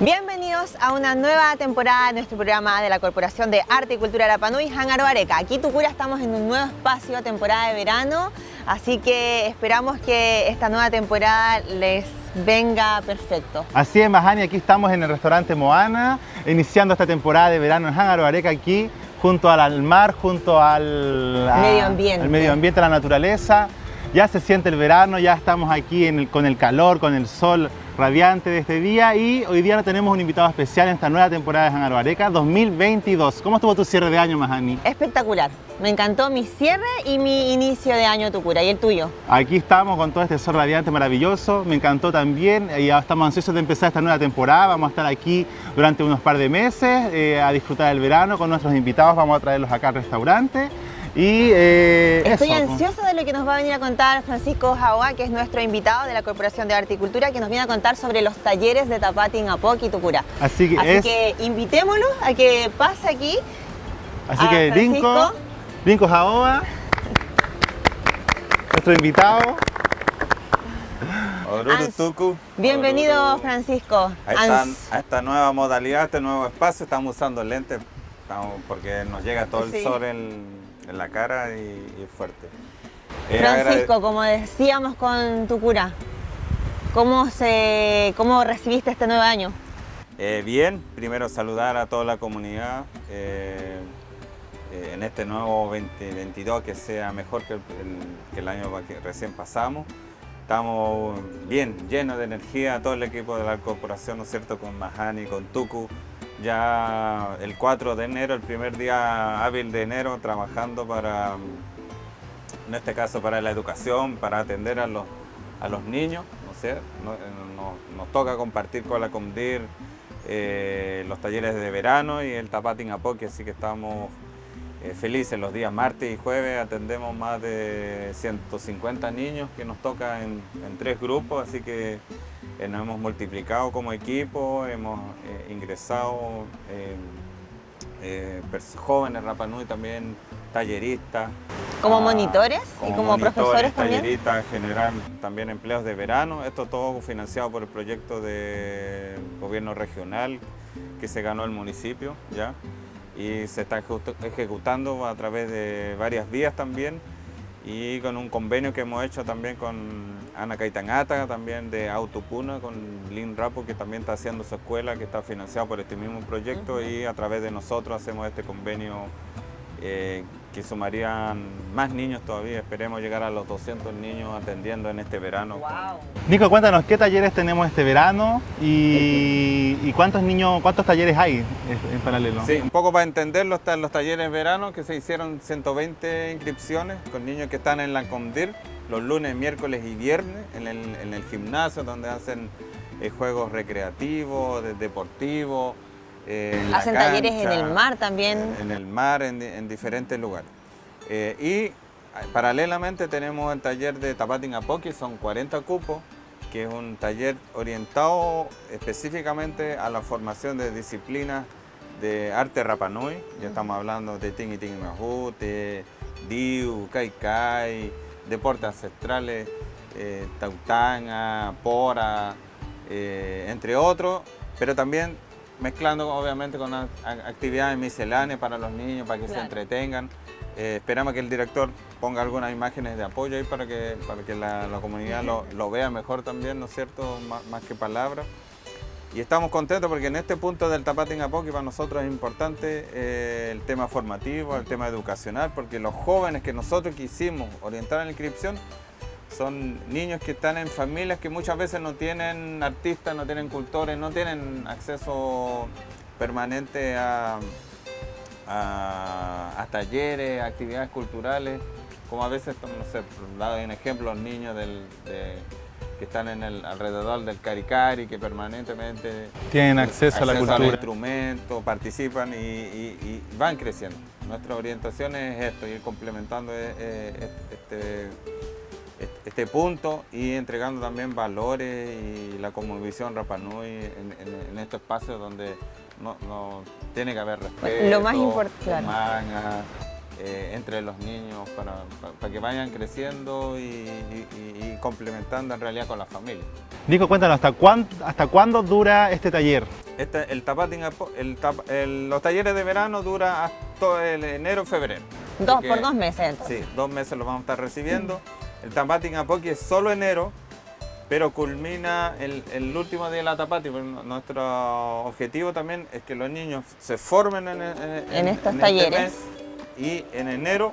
Bienvenidos a una nueva temporada de nuestro programa de la Corporación de Arte y Cultura Rapa Nui, Hangaro Areca. Aquí Tucura estamos en un nuevo espacio, temporada de verano, así que esperamos que esta nueva temporada les venga perfecto. Así es, Mahani, aquí estamos en el restaurante Moana, iniciando esta temporada de verano en Hangaro Areca, aquí junto al mar, junto al medio ambiente, a la naturaleza. Ya se siente el verano, ya estamos aquí con el calor, con el sol radiante de este día, y hoy día tenemos un invitado especial en esta nueva temporada de Hangaro Areca 2022. ¿Cómo estuvo tu cierre de año, Mahani? Espectacular. Me encantó mi cierre y mi inicio de año Tucura. ¿Y el tuyo? Aquí estamos con todo este sol radiante maravilloso. Me encantó también. Ya estamos ansiosos de empezar esta nueva temporada. Vamos a estar aquí durante unos par de meses a disfrutar del verano con nuestros invitados. Vamos a traerlos acá al restaurante. Y estoy ansiosa de lo que nos va a venir a contar Francisco Jaoa, que es nuestro invitado de la Corporación de Arte y Cultura, que nos viene a contar sobre los talleres de Tapati en Apoqui, Tucura. Así que invitémoslo a que pase aquí. Así que Francisco Jaoa, nuestro invitado. Bienvenido, Francisco. A esta nueva modalidad, a este nuevo espacio. Estamos usando lentes porque nos llega todo el sol en la cara y es fuerte. Francisco, como decíamos con Tucura, ¿cómo recibiste este nuevo año? Bien, primero saludar a toda la comunidad en este nuevo 2022, que sea mejor que el año que recién pasamos. Estamos bien, llenos de energía, todo el equipo de la corporación, ¿no es cierto?, con Mahani, con Tucu. Ya el 4 de enero, el primer día hábil de enero, trabajando en este caso para la educación, para atender a los niños, ¿no sé? Nos toca compartir con la Comdir los talleres de verano y el Tapati en Apoqui, así que estamos felices. Los días martes y jueves atendemos más de 150 niños que nos toca en 3 grupos, así que nos hemos multiplicado como equipo, hemos ingresado jóvenes Rapa Nui también, talleristas. ¿Como monitores y como profesores también? Talleristas, generar también empleos de verano. Esto todo financiado por el proyecto de gobierno regional que se ganó el municipio, ¿ya? Y se está ejecutando a través de varias vías también, y con un convenio que hemos hecho también con Ana Caitangata, también de Autopuna, con Lin Rapo, que también está haciendo su escuela, que está financiado por este mismo proyecto, y a través de nosotros hacemos este convenio que sumarían más niños todavía. Esperemos llegar a los 200 niños atendiendo en este verano. Wow. Nico, cuéntanos qué talleres tenemos este verano y cuántos talleres hay en paralelo. Sí, un poco para entenderlo, están los talleres de verano, que se hicieron 120 inscripciones con niños que están en la Comdir los lunes, miércoles y viernes en el gimnasio, donde hacen juegos recreativos, deportivos. Hacen talleres en el mar también. En el mar, en diferentes lugares. Y paralelamente tenemos el taller de Tapati en Apoqui, son 40 cupos, que es un taller orientado específicamente a la formación de disciplinas de arte Rapa Nui. Ya estamos hablando de Tingi Tingi Mahute, Diu, Kai Kai, deportes ancestrales, Tautanga, Pora, entre otros, pero también mezclando obviamente con actividades misceláneas para los niños, para que se entretengan. Esperamos que el director ponga algunas imágenes de apoyo ahí para que la comunidad lo vea mejor también, ¿no es cierto?, más que palabras. Y estamos contentos porque en este punto del Tapati en Apoqui para nosotros es importante el tema formativo, el tema educacional, porque los jóvenes que nosotros quisimos orientar en la inscripción son niños que están en familias que muchas veces no tienen artistas, no tienen cultores, no tienen acceso permanente a talleres, a actividades culturales, como a veces, no sé, por dar un ejemplo, los niños que están alrededor del Caricari, que permanentemente tienen acceso a la cultura, al instrumento, participan y van creciendo. Nuestra orientación es esto, ir complementando este punto y entregando también valores y la cosmovisión Rapa Nui en estos espacios donde no tiene que haber respeto, lo más importante, entre los niños para que vayan creciendo y complementando en realidad con la familia. Nico, cuéntanos, ¿hasta cuándo dura este taller? Los talleres de verano duran hasta el enero-febrero. Por 2 meses entonces. Sí, 2 meses los vamos a estar recibiendo. El Tapatín Apoqui es solo enero, pero culmina el último día de la Tapati. Nuestro objetivo también es que los niños se formen en estos talleres este mes, y en enero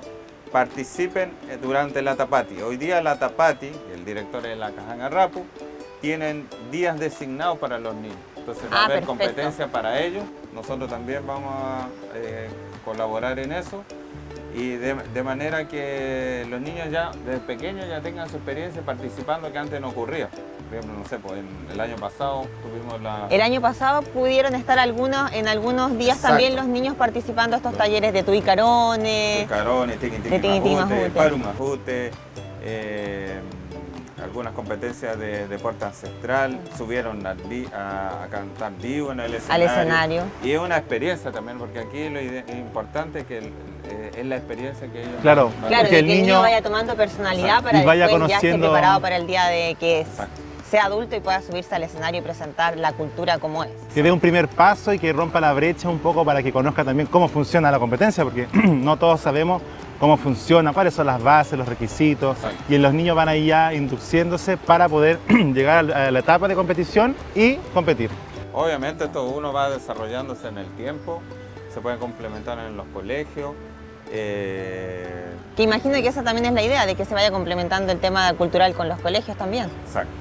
participen durante la Tapati. Hoy día la Tapati, el director de la Cajanga Rapu, tienen días designados para los niños. Entonces va a haber competencia para ellos. Nosotros también vamos a colaborar en eso. Y de manera que los niños ya desde pequeños ya tengan su experiencia participando, que antes no ocurría. Por ejemplo, no sé, pues el año pasado tuvimos El año pasado pudieron estar en algunos días. Exacto. También los niños participando en estos talleres de Tuicarones, Tiquitiquimajute, Parumajute, algunas competencias de deporte ancestral, subieron a cantar vivo en el escenario. Y es una experiencia también, porque aquí lo importante es que es la experiencia que ellos... Claro, que el niño vaya tomando personalidad. Exacto. Para y vaya después conociendo... ya esté preparado para el día de que sea adulto y pueda subirse al escenario y presentar la cultura como es. Que dé un primer paso y que rompa la brecha un poco para que conozca también cómo funciona la competencia, porque no todos sabemos cómo funciona, cuáles son las bases, los requisitos. Exacto. Y los niños van ahí ya induciéndose para poder llegar a la etapa de competición y competir. Obviamente esto uno va desarrollándose en el tiempo, se puede complementar en los colegios. Que imagino que esa también es la idea, de que se vaya complementando el tema cultural con los colegios también. Exacto.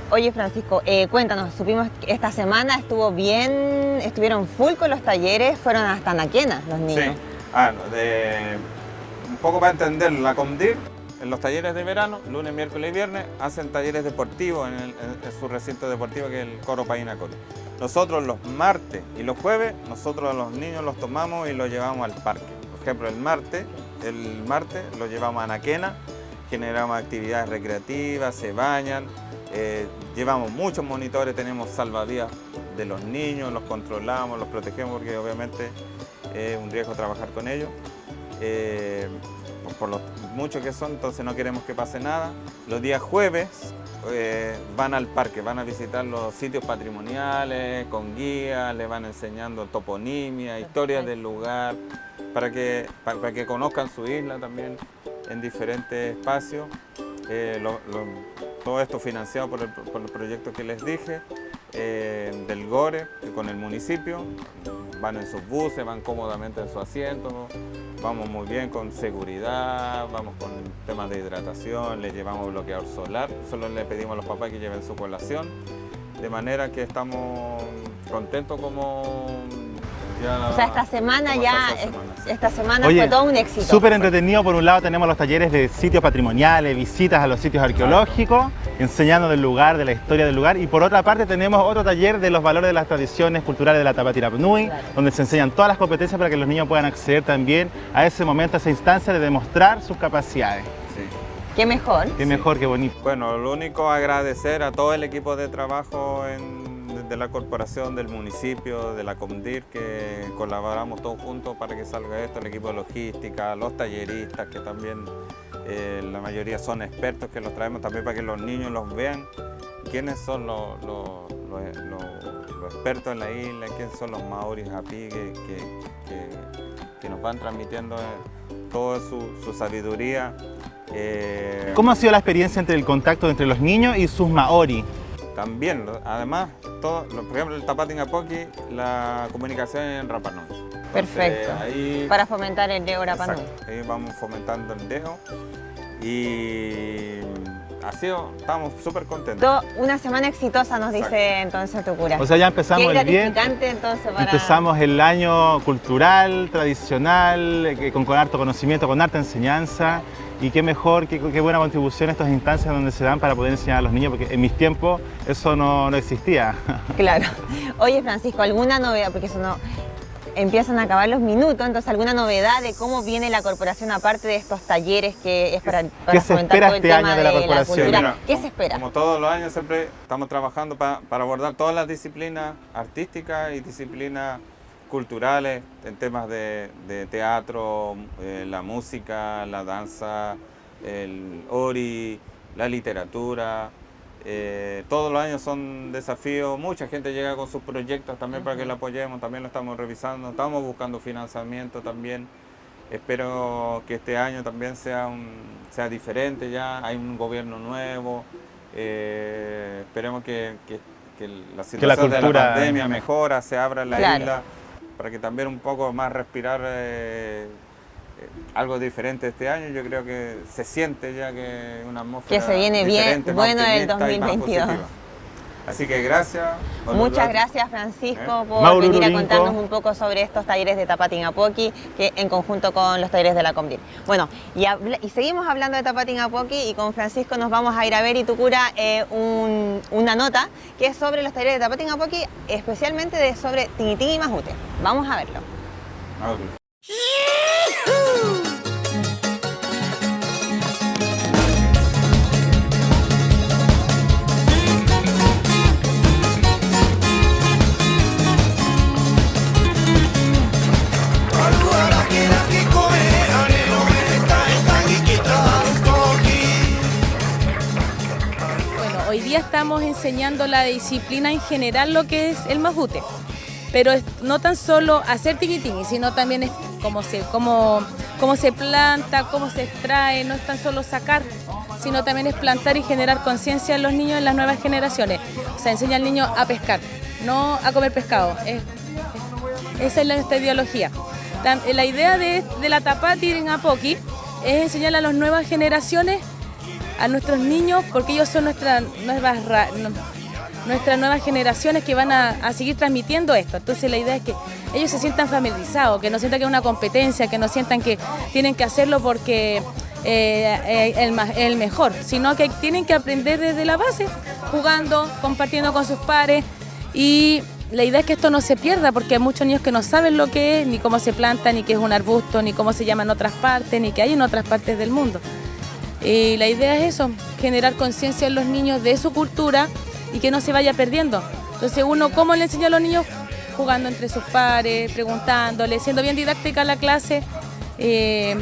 Oye, Francisco, cuéntanos, supimos que esta semana estuvieron full con los talleres, fueron hasta Anaquena los niños. Sí, un poco para entender, la Comdir, en los talleres de verano, lunes, miércoles y viernes, hacen talleres deportivos en su recinto deportivo, que es el Coro Painacori. Nosotros los martes y los jueves, nosotros a los niños los tomamos y los llevamos al parque. Por ejemplo, el martes los llevamos a Anaquena, generamos actividades recreativas, se bañan, llevamos muchos monitores, tenemos salvavidas de los niños, los controlamos, los protegemos, porque obviamente es un riesgo trabajar con ellos. Por lo mucho que son, entonces no queremos que pase nada. Los días jueves van al parque, van a visitar los sitios patrimoniales con guías, les van enseñando toponimia, historias del lugar, para que conozcan su isla también en diferentes espacios. Todo esto financiado por el proyecto que les dije, del GORE, con el municipio. Van en sus buses, van cómodamente en su asiento, vamos muy bien con seguridad, vamos con temas de hidratación, les llevamos bloqueador solar, solo le pedimos a los papás que lleven su colación, de manera que estamos contentos como... O sea, esta semana fue todo un éxito. Súper entretenido. Por un lado tenemos los talleres de sitios patrimoniales, visitas a los sitios arqueológicos, enseñando del lugar, de la historia del lugar. Y por otra parte tenemos otro taller de los valores de las tradiciones culturales de la Tapati Rapa Nui, donde se enseñan todas las competencias para que los niños puedan acceder también a ese momento, a esa instancia de demostrar sus capacidades. Sí. Qué mejor. Qué mejor, qué bonito. Bueno, lo único, agradecer a todo el equipo de trabajo de la corporación, del municipio, de la Comdir, que colaboramos todos juntos para que salga esto, el equipo de logística, los talleristas, que también la mayoría son expertos, que los traemos también para que los niños los vean, quiénes son los expertos en la isla, quiénes son los maoris Hapi, que nos van transmitiendo toda su sabiduría. ¿Cómo ha sido la experiencia entre el contacto entre los niños y sus maoris? También, además, por ejemplo, el Tapatín Apoqui, la comunicación en Rapa Nui. Perfecto. Ahí, para fomentar el Deo Rapa Nui. Ahí vamos fomentando el Deo y estamos súper contentos. Una semana exitosa, nos dice entonces tu cura. O sea, ya empezamos el bien. Entonces, empezamos el año cultural, tradicional, con harto conocimiento, con harta enseñanza. Y qué mejor, qué buena contribución a estas instancias donde se dan para poder enseñar a los niños, porque en mis tiempos eso no existía. Claro. Oye, Francisco, ¿alguna novedad? Porque eso no... Empiezan a acabar los minutos, entonces ¿alguna novedad de cómo viene la corporación aparte de estos talleres que es para fomentar todo el tema de la corporación? Mira, ¿qué se espera? Como todos los años siempre estamos trabajando para abordar todas las disciplinas artísticas y disciplinas culturales, en temas de teatro, la música, la danza, el ori, la literatura, Todos los años son desafíos, mucha gente llega con sus proyectos también para que lo apoyemos, también lo estamos revisando, estamos buscando financiamiento también. Espero que este año también sea diferente ya, hay un gobierno nuevo, esperemos que la situación de la pandemia mejora, se abra la isla, para que también un poco más respirar algo diferente este año. Yo creo que se siente ya que una atmósfera que se viene bien bueno el 2022. Así que gracias. Muchas gracias, Francisco, por venir a contarnos un poco sobre estos talleres de Tapatín-Apoqui, que en conjunto con los talleres de la Comdir. Bueno, y seguimos hablando de Tapatín-Apoqui, y con Francisco nos vamos a ir a ver Itucura una nota que es sobre los talleres de Tapatín-Apoqui, especialmente sobre Tinitín y Majute. Vamos a verlo. Hoy día estamos enseñando la disciplina en general, lo que es el majute, pero no tan solo hacer tiquitiqui, sino también es cómo se planta, cómo se extrae, no es tan solo sacar, sino también es plantar y generar conciencia en los niños, en las nuevas generaciones. O sea, enseña al niño a pescar, no a comer pescado. Esa es nuestra ideología. La idea de la Tapatín-Apoqui es enseñar a las nuevas generaciones, a nuestros niños, porque ellos son nuestras nuevas generaciones que van a seguir transmitiendo esto. Entonces la idea es que ellos se sientan familiarizados, que no sientan que es una competencia, que no sientan que tienen que hacerlo porque el mejor, sino que tienen que aprender desde la base, jugando, compartiendo con sus pares, y la idea es que esto no se pierda, porque hay muchos niños que no saben lo que es, ni cómo se planta, ni qué es un arbusto, ni cómo se llama en otras partes, ni qué hay en otras partes del mundo. Y la idea es eso, generar conciencia en los niños de su cultura y que no se vaya perdiendo. Entonces uno, ¿cómo le enseña a los niños? Jugando entre sus pares, preguntándole, siendo bien didáctica la clase.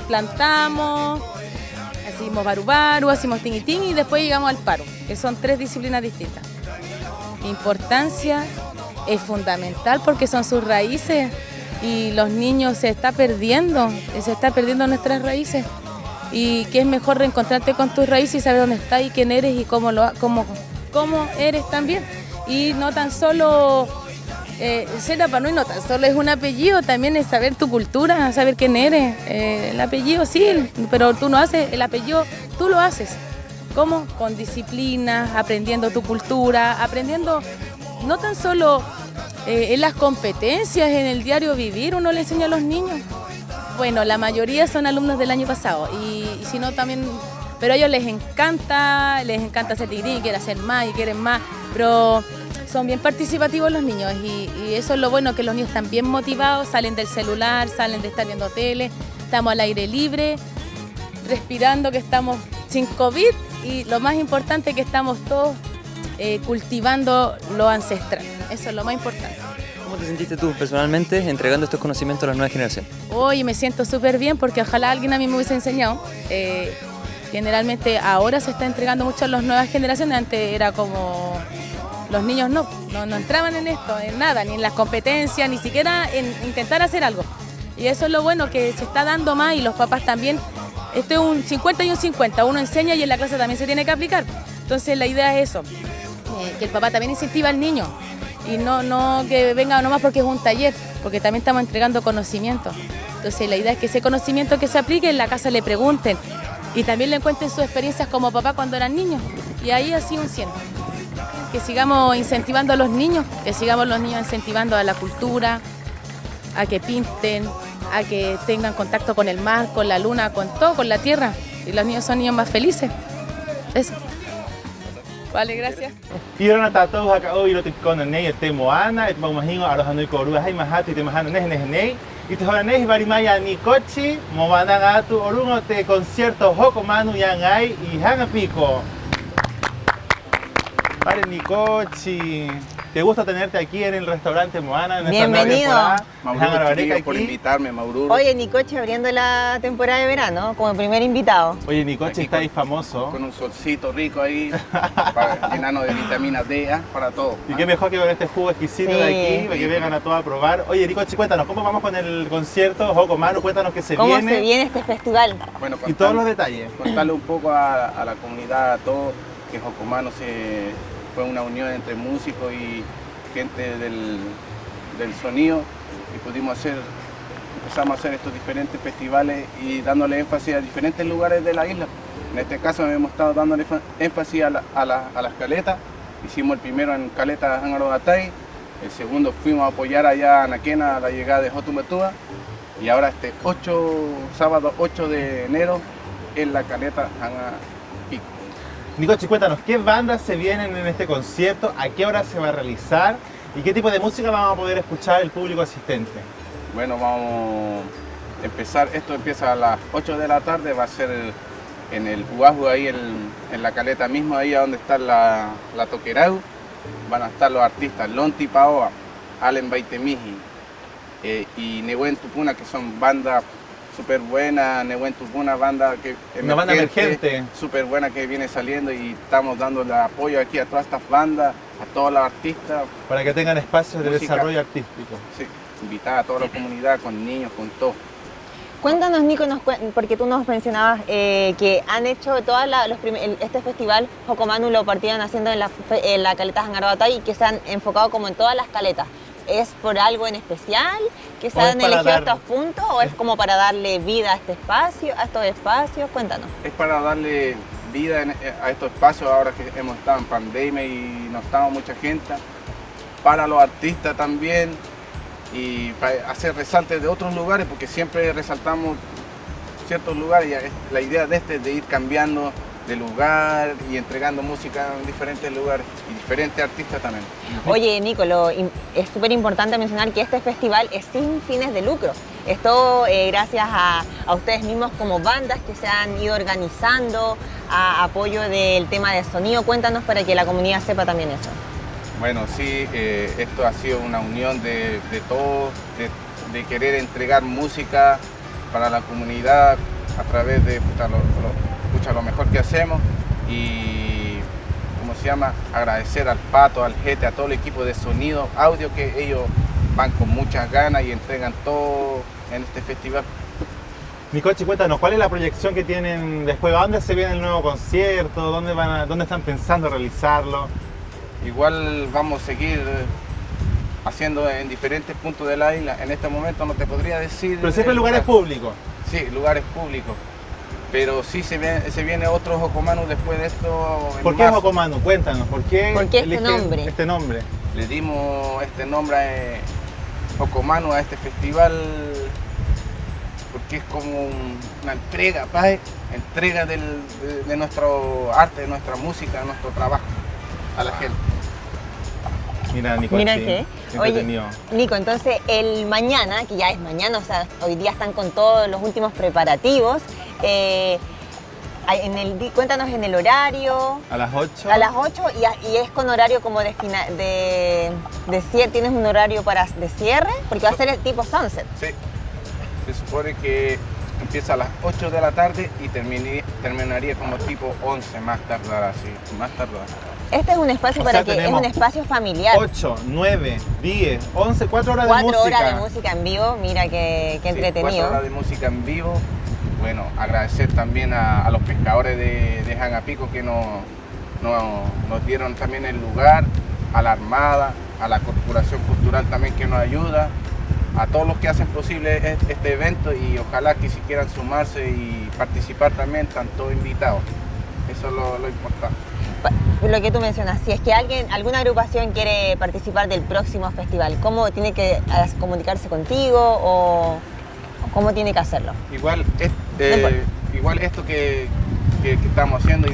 Plantamos, hacemos baru-baru, hacemos tin y después llegamos al paro, que son 3 disciplinas distintas. La importancia es fundamental porque son sus raíces y los niños se está perdiendo nuestras raíces. Y que es mejor reencontrarte con tus raíces y saber dónde estás y quién eres y cómo eres también. Y no tan solo ser Rapa Nui, no tan solo es un apellido, también es saber tu cultura, saber quién eres. El apellido sí, pero tú no haces, el apellido tú lo haces. ¿Cómo? Con disciplina, aprendiendo tu cultura, aprendiendo no tan solo en las competencias, en el diario vivir, uno le enseña a los niños. Bueno, la mayoría son alumnos del año pasado y si no también, pero a ellos les encanta hacer tiquitiqui, quieren hacer más y quieren más, pero son bien participativos los niños y eso es lo bueno, que los niños están bien motivados, salen del celular, salen de estar viendo tele, estamos al aire libre, respirando, que estamos sin COVID y lo más importante es que estamos todos cultivando lo ancestral, eso es lo más importante. ¿Cómo te sentiste tú personalmente entregando estos conocimientos a la nueva generación? Hoy me siento súper bien porque ojalá alguien a mí me hubiese enseñado. Generalmente ahora se está entregando mucho a las nuevas generaciones, antes era como los niños no entraban en esto, en nada, ni en las competencias, ni siquiera en intentar hacer algo. Y eso es lo bueno, que se está dando más y los papás también. Esto es un 50 y un 50, uno enseña y en la clase también se tiene que aplicar. Entonces la idea es eso, que el papá también incentiva al niño. Y no que venga nomás porque es un taller, porque también estamos entregando conocimiento. Entonces la idea es que ese conocimiento que se aplique en la casa le pregunten y también le cuenten sus experiencias como papá cuando eran niños. Y ahí así un 100. Que sigamos incentivando a los niños, que sigamos los niños incentivando a la cultura, a que pinten, a que tengan contacto con el mar, con la luna, con todo, con la tierra. Y los niños son niños más felices. Eso. Vale, gracias. Irona tatou hakao iro tikona nei te moana et mamahingo arohanui korua hai mahatu te mahana nei y te honanei barimaya ni cochi moana gatu orungo te concierto hoko manu yangai y hanga pico. Vale ni cochi. Qué gusto tenerte aquí en el restaurante Moana. En Bienvenido. Mauro, por invitarme, Mauro. Oye, Nicoche abriendo la temporada de verano como primer invitado. Oye, Nicoche está ahí famoso. Con un solcito rico ahí, llenano de vitamina D para todo. Y qué mejor que con este jugo exquisito de aquí, para que vengan a todos a probar. Oye, Nicoche, cuéntanos, ¿cómo vamos con el concierto Hokomanu? Cuéntanos qué se viene. ¿Cómo se viene este festival? Bueno, y todos los detalles. Contarle un poco a la comunidad, a todos, que Hokomanu fue una unión entre músicos y gente del sonido y empezamos a hacer estos diferentes festivales y dándole énfasis a diferentes lugares de la isla. En este caso hemos estado dándole énfasis a las caletas. Hicimos el primero en Caleta Hangaro Atay, el segundo fuimos a apoyar allá a Naquena a la llegada de Hotumetúa y ahora sábado 8 de enero en la Caleta Hangaro Pico. Nicoche, cuéntanos, ¿qué bandas se vienen en este concierto? ¿A qué hora se va a realizar? ¿Y qué tipo de música vamos a poder escuchar el público asistente? Bueno, vamos a empezar, esto empieza a las 8 de la tarde, va a ser en el Uahu, ahí en la caleta mismo, ahí donde está la Toquerau. Van a estar los artistas Lonti Paoa, Allen Baitemiji y Nehuen Tupuna, que son bandas súper buena, Nehuen Tupuna, banda una banda emergente, súper buena que viene saliendo y estamos dándole apoyo aquí a todas estas bandas, a todos los artistas. Para que tengan espacios de desarrollo artístico. Sí, invitar a toda la comunidad, con niños, con todo. Cuéntanos, Nico, porque tú nos mencionabas que han hecho este festival Hokomanu lo partieron haciendo en la caleta Hangaro Atay y que se han enfocado como en todas las caletas. ¿Es por algo en especial que se han elegido estos puntos o es como para darle vida a estos espacios? Cuéntanos. Es para darle vida a estos espacios ahora que hemos estado en pandemia y no estaba mucha gente. Para los artistas también y para hacer resaltes de otros lugares porque siempre resaltamos ciertos lugares y la idea de es de ir cambiando de lugar y entregando música en diferentes lugares y diferentes artistas también. Oye, Nico, es súper importante mencionar que este festival es sin fines de lucro. Esto gracias a ustedes mismos como bandas que se han ido organizando a apoyo del tema de sonido. Cuéntanos para que la comunidad sepa también eso. Bueno, sí, esto ha sido una unión de todos, de querer entregar música para la comunidad a través de lo mejor que hacemos y agradecer al Pato, al Gete, a todo el equipo de sonido, audio que ellos van con muchas ganas y entregan todo en este festival. Nicoche, cuéntanos, ¿cuál es la proyección que tienen después? ¿A dónde se viene el nuevo concierto? ¿Dónde están pensando realizarlo? Igual vamos a seguir haciendo en diferentes puntos de la isla. En este momento no te podría decir... Pero siempre lugares públicos. Sí, lugares públicos. Pero sí se viene otro Hokomanu después de esto. ¿Por qué Hokomanu? Cuéntanos, ¿por qué este nombre? Le dimos este nombre a Hokomanu a este festival porque es como una entrega, entrega de nuestro arte, de nuestra música, de nuestro trabajo a la gente. Mira, Nico, mira qué. Oye, Nico, entonces el mañana, que ya es mañana, o sea, hoy día están con todos los últimos preparativos. Cuéntanos en el horario. A las 8. A las 8 y es con horario como de cierre. ¿Tienes un horario de cierre? Porque va a ser el tipo sunset. Sí. Se supone que empieza a las 8 de la tarde y terminaría como tipo 11 más tardar así, más tardar. Este es un espacio es un espacio familiar. 8, 9, 10, 11, 4 horas de música. 4 horas de música en vivo, mira qué entretenido. 4 horas de música en vivo. Bueno, agradecer también a los pescadores de Hangapico que nos dieron también el lugar, a la Armada, a la Corporación Cultural también que nos ayuda, a todos los que hacen posible este evento y ojalá que si quieran sumarse y participar también, están todos invitados. Eso es lo importante. Lo que tú mencionas, si es que alguna agrupación quiere participar del próximo festival, ¿cómo tiene que comunicarse contigo o cómo tiene que hacerlo? Igual esto que estamos haciendo,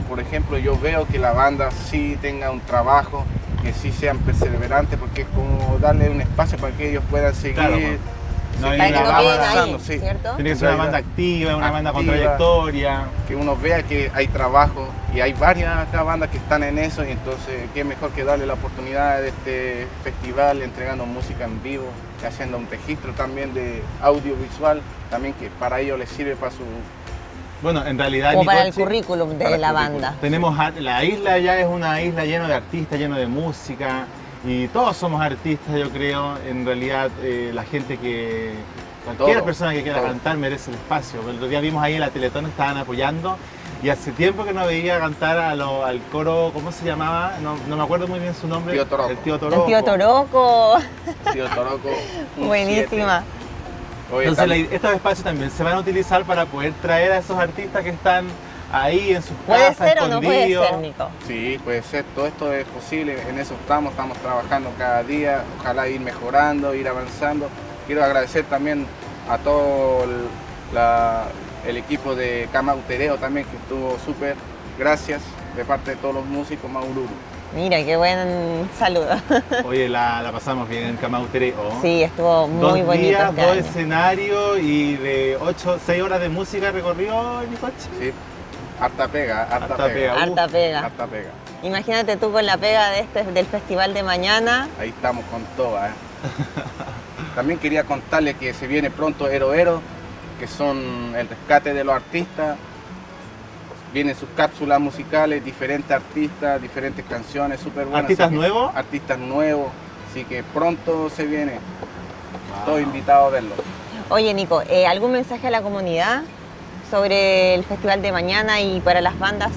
por ejemplo, yo veo que la banda sí tenga un trabajo, que sí sean perseverantes, porque es como darle un espacio para que ellos puedan seguir No, para que la no banda queden ahí, avanzando, sí. ¿cierto? Tiene que ser una banda activa, una banda con Activa. trayectoria. Que uno vea que hay trabajo y hay varias acá bandas que están en eso y entonces qué mejor que darle la oportunidad de este festival entregando música en vivo, haciendo un registro también de audiovisual, también que para ellos les sirve para su... Bueno, en realidad, Como para el Nicoche, currículum para de el la currículum. banda. tenemos la isla ya es una isla llena de artistas, llena de música y todos somos artistas, yo creo. En realidad, la gente que cualquier Todo, persona que quiera todo. cantar merece el espacio. El otro día vimos ahí en la Teletón, estaban apoyando y hace tiempo que no veía cantar al coro, ¿cómo se llamaba? No me acuerdo muy bien su nombre. Tío Toroco. El Tío Toroco. El tío Toroco, Tío Toroco. un buenísima. 7. Oye, Entonces también- estos espacios también se van a utilizar para poder traer a esos artistas que están ahí en sus ¿Puede casas, ser o no puede escondidos. ser, Nico? Sí, puede ser, todo esto es posible, en eso estamos trabajando cada día, ojalá ir mejorando, ir avanzando. Quiero agradecer también a todo el equipo de Camautereo también, que estuvo súper, gracias de parte de todos los músicos Maururu. Mira, qué buen saludo. Oye, la pasamos bien en Camautereo. Sí, estuvo muy Dos bonito días, este dos año. escenarios y de 6 horas de música recorrió Nicoche. Sí, harta pega, harta Harta pega. pega. Harta pega. Harta pega. Imagínate tú con la pega del festival de mañana. Ahí estamos con todas. También quería contarles que se viene pronto Ero, que son el rescate de los artistas. Vienen sus cápsulas musicales, diferentes artistas, diferentes canciones, súper buenas. ¿Artistas Así que- nuevos? Artistas nuevos, así que pronto se viene. Estoy invitado a verlo. Oye, Nico, ¿algún mensaje a la comunidad sobre el festival de mañana y para las bandas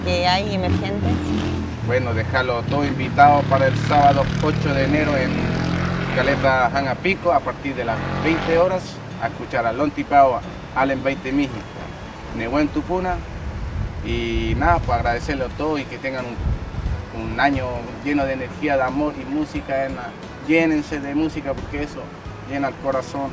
que hay emergentes? Bueno, dejarlo todo invitado para el sábado 8 de enero en Caleta Janapico a partir de las 20 horas a escuchar a Lonti Pau, Allen 20 Miji, Nehuen Tupuna y nada, pues agradecerle a todos y que tengan un año lleno de energía, de amor y música. Llénense de música porque eso llena el corazón.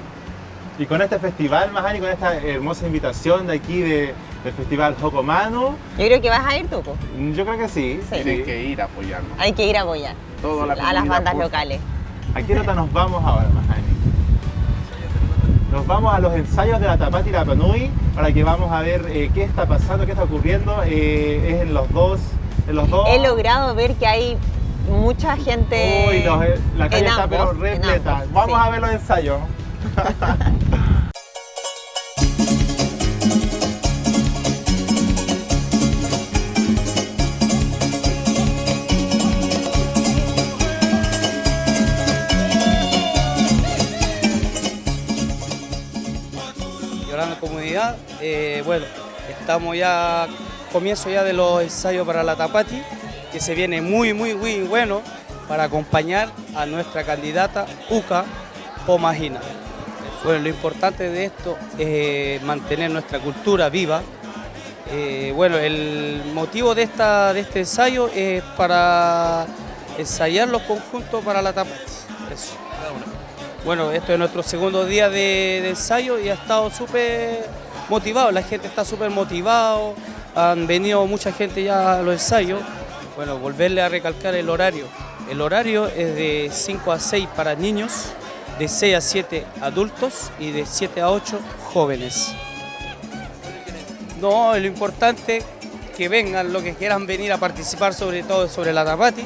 Y con este festival, Mahani, con esta hermosa invitación de aquí del Festival Jocomano, Yo creo que vas a ir tú, po. yo creo que sí. Sí. Tienen que ir a apoyarnos. Hay que ir a apoyar Toda la a las comunidad, bandas por- locales. ¿A qué nota nos vamos ahora, Mahani? Nos vamos a los ensayos de la Tapati y Rapa Nui para que vamos a ver qué está pasando, qué está ocurriendo. Es en los dos. He logrado ver que hay mucha gente. Uy, la calle en está pero ambos, en repleta. ambos, Vamos sí. a ver los ensayos. Llorando Comunidad, bueno, estamos ya, comienzo ya de los ensayos para la Tapati, que se viene muy bueno para acompañar a nuestra candidata Uca Pomagina. Bueno, lo importante de esto es mantener nuestra cultura viva. Bueno, el motivo de este ensayo es para ensayar los conjuntos para la Tapati. Eso. Bueno, esto es nuestro segundo día de ensayo y ha estado súper motivado, la gente está súper motivado, han venido mucha gente ya a los ensayos. Bueno, volverle a recalcar el horario. El horario es de 5 a 6 para niños, de 6 a 7 adultos y de 7 a 8 jóvenes. No, lo importante es que vengan los que quieran venir a participar, sobre todo sobre la Tapati.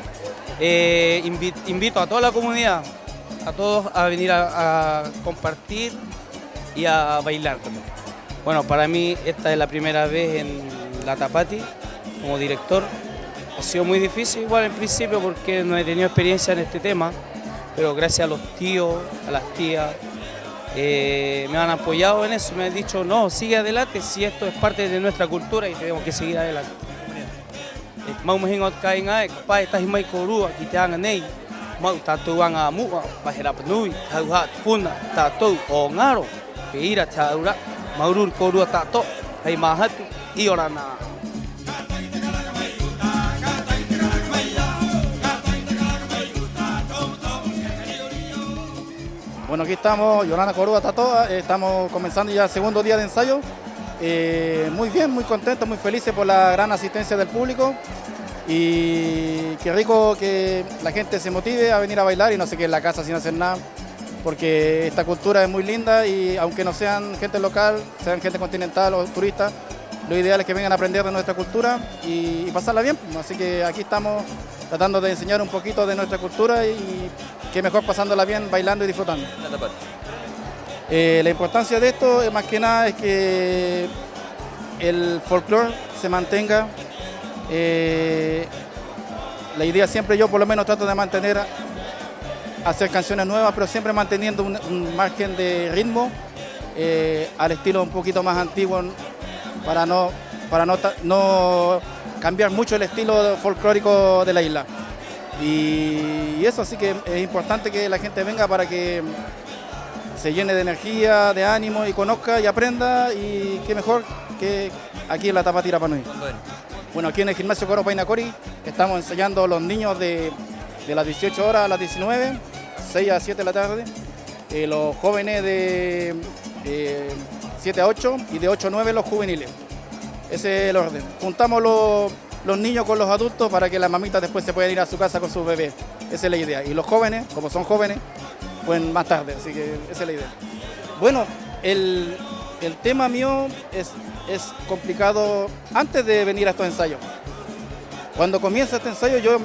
Invito a toda la comunidad, a todos a venir a compartir y a bailar también. Bueno, para mí esta es la primera vez en la Tapati como director. Ha sido muy difícil igual en principio porque no he tenido experiencia en este tema, pero gracias a los tíos, a las tías, me han apoyado en eso, me han dicho, no, sigue adelante si esto es parte de nuestra cultura y tenemos que seguir adelante. Mau tatuan a mua, bahirap nui, tauhat puna, tatou o ngaro, peira taura, maurur korua tato, hei mahatu, iorana. Bueno, aquí estamos, Yolanda Corúa Tatoa, estamos comenzando ya el segundo día de ensayo. Muy bien, muy contentos, muy felices por la gran asistencia del público. Y qué rico que la gente se motive a venir a bailar y no se quede en la casa sin hacer nada. porque esta cultura es muy linda y aunque no sean gente local, sean gente continental o turistas, lo ideal es que vengan a aprender de nuestra cultura y pasarla bien. Así que aquí estamos tratando de enseñar un poquito de nuestra cultura y qué mejor pasándola bien, bailando y disfrutando. La importancia de esto, más que nada, es que el folclore se mantenga. La idea siempre, yo por lo menos trato de mantener, hacer canciones nuevas, pero siempre manteniendo un margen de ritmo al estilo un poquito más antiguo, para no cambiar mucho el estilo folclórico de la isla. Y eso, así que es importante que la gente venga para que se llene de energía, de ánimo y conozca y aprenda, y qué mejor que aquí en la Tapatí Rapa Nui. Bueno, aquí en el gimnasio Coro Paina Cori estamos ensayando a los niños de las 18 horas a las 19, 6 a 7 de la tarde, los jóvenes de 7 a 8 y de 8 a 9 los juveniles. Ese es el orden. Juntamos los niños con los adultos para que las mamitas después se puedan ir a su casa con sus bebés. Esa es la idea. Y los jóvenes, como son jóvenes, pues más tarde. Así que esa es la idea. Bueno, el tema mío es complicado antes de venir a estos ensayos. Cuando comienza este ensayo yo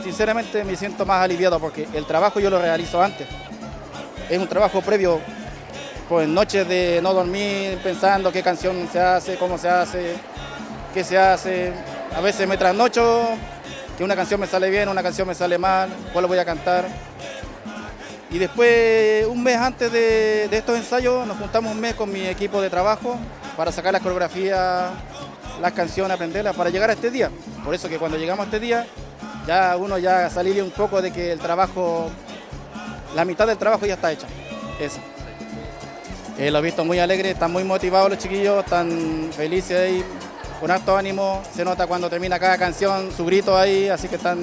sinceramente me siento más aliviado porque el trabajo yo lo realizo antes. Es un trabajo previo, pues noches de no dormir pensando qué canción se hace, cómo se hace, qué se hace. A veces me trasnocho, que una canción me sale bien, una canción me sale mal, cuál voy a cantar. Y después, un mes antes de estos ensayos, nos juntamos un mes con mi equipo de trabajo para sacar las coreografías, las canciones, aprenderlas, para llegar a este día. Por eso que cuando llegamos a este día, ya uno ya salirle un poco de que el trabajo, la mitad del trabajo ya está hecha. Eso. Lo he visto muy alegre, están muy motivados los chiquillos, están felices ahí, con harto ánimo. Se nota cuando termina cada canción, su grito ahí, así que están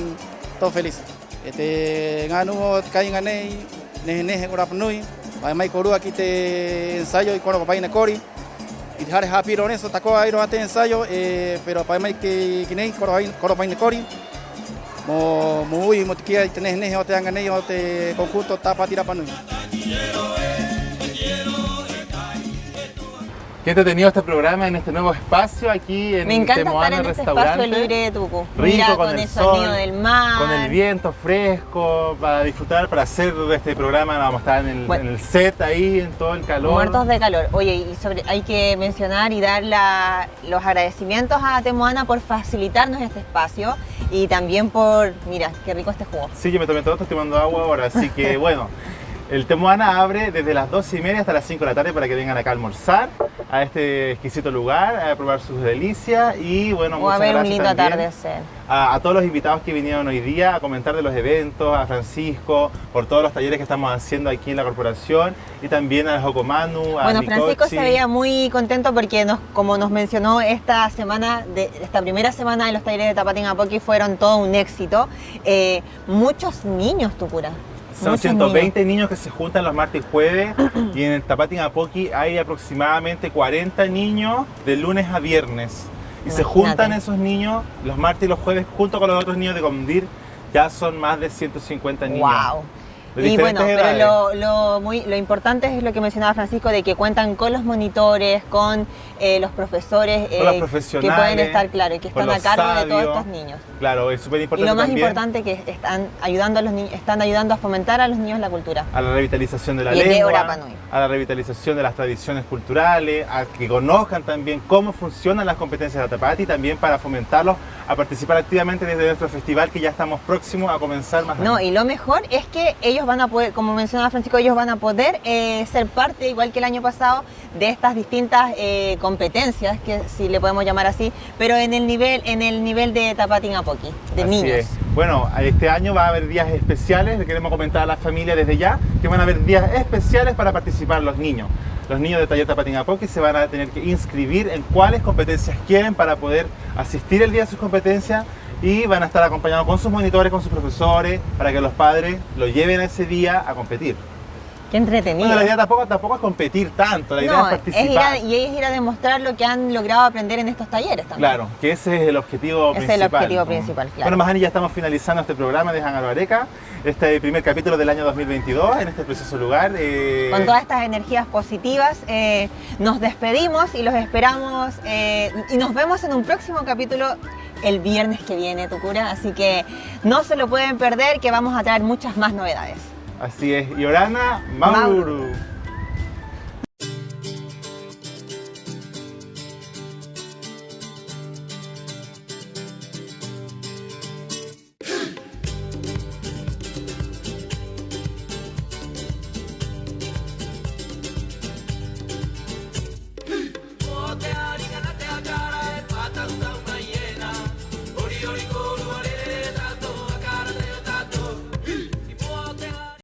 todos felices. Nganu kain ganei nehe Rapa Nui, mai koru aquí te ensayo y Coro Paina Cori. Y hare happy ron eso taco ahí ate ensayo, pero para mai que kinei Coro Paina Cori. Muy motiquia y tenés nehe ote ganei ote conjunto Tapatí Rapa Nui. Qué entretenido este programa en este nuevo espacio aquí en Me encanta Temoana estar en este Restaurante. espacio libre de Tucu. Rico, Mira, con el el sol, sonido del mar. con el viento fresco, para disfrutar, para hacer de este programa. Vamos a estar en el set ahí, en todo el calor. Muertos de calor. Oye, y hay que mencionar y dar los agradecimientos a Temoana por facilitarnos este espacio y también por, mira, qué rico este jugo. Sí, yo me tomé todo esto, estoy tomando agua ahora, así que bueno. El Temoana abre desde las 2:30 hasta las 5 de la tarde para que vengan acá a almorzar a este exquisito lugar, a probar sus delicias y bueno, muchas gracias. O a ver un lindo atardecer. A todos los invitados que vinieron hoy día a comentar de los eventos, a Francisco, por todos los talleres que estamos haciendo aquí en la corporación y también a Jocomanu, a Bueno, Nicochi. Francisco se veía muy contento porque como nos mencionó esta primera semana de los talleres de Tapatí Apoqui fueron todo un éxito. Muchos niños, Tucura. Son 120 niños que se juntan los martes y jueves y en el Tapatí Apoqui hay aproximadamente 40 niños de lunes a viernes. Y se juntan esos niños los martes y los jueves junto con los otros niños de Condir. Ya son más de 150 niños. ¡Wow! Y bueno, pero lo importante es lo que mencionaba Francisco, de que cuentan con los monitores, con los profesores con los profesionales, que pueden estar, claro, y que están a cargo de todos estos niños. Claro, es súper importante. Y lo más también, importante que están ayudando a los niños, están ayudando a fomentar a los niños la cultura. A la revitalización de la lengua, a la revitalización de las tradiciones culturales, a que conozcan también cómo funcionan las competencias de Tapatí, también para fomentarlos a participar activamente desde nuestro festival que ya estamos próximos a comenzar más. No, y lo mejor es que ellos van a poder, como mencionaba Francisco, ellos van a poder ser parte, igual que el año pasado, de estas distintas competencias, que si le podemos llamar así, pero en el nivel de Tapatí Apoqui, de así niños. Es. Bueno, este año va a haber días especiales, le queremos comentar a la familia desde ya, que van a haber días especiales para participar los niños. Los niños de Taller Tapatí Apoqui se van a tener que inscribir en cuáles competencias quieren para poder asistir el día de sus competencias y van a estar acompañados con sus monitores, con sus profesores, para que los padres lo lleven ese día a competir. Qué entretenido. Bueno, la idea tampoco es competir tanto, la idea es participar. Es ir a demostrar lo que han logrado aprender en estos talleres también. Claro, que ese es el objetivo principal. Ese es el objetivo principal, claro. Bueno, Mahani, ya estamos finalizando este programa de Hang Aroareca, este primer capítulo del año 2022, en este precioso lugar. Con todas estas energías positivas, nos despedimos y los esperamos y nos vemos en un próximo capítulo el viernes que viene, Tucura, así que no se lo pueden perder, que vamos a traer muchas más novedades. Así es, Yorana Mauru.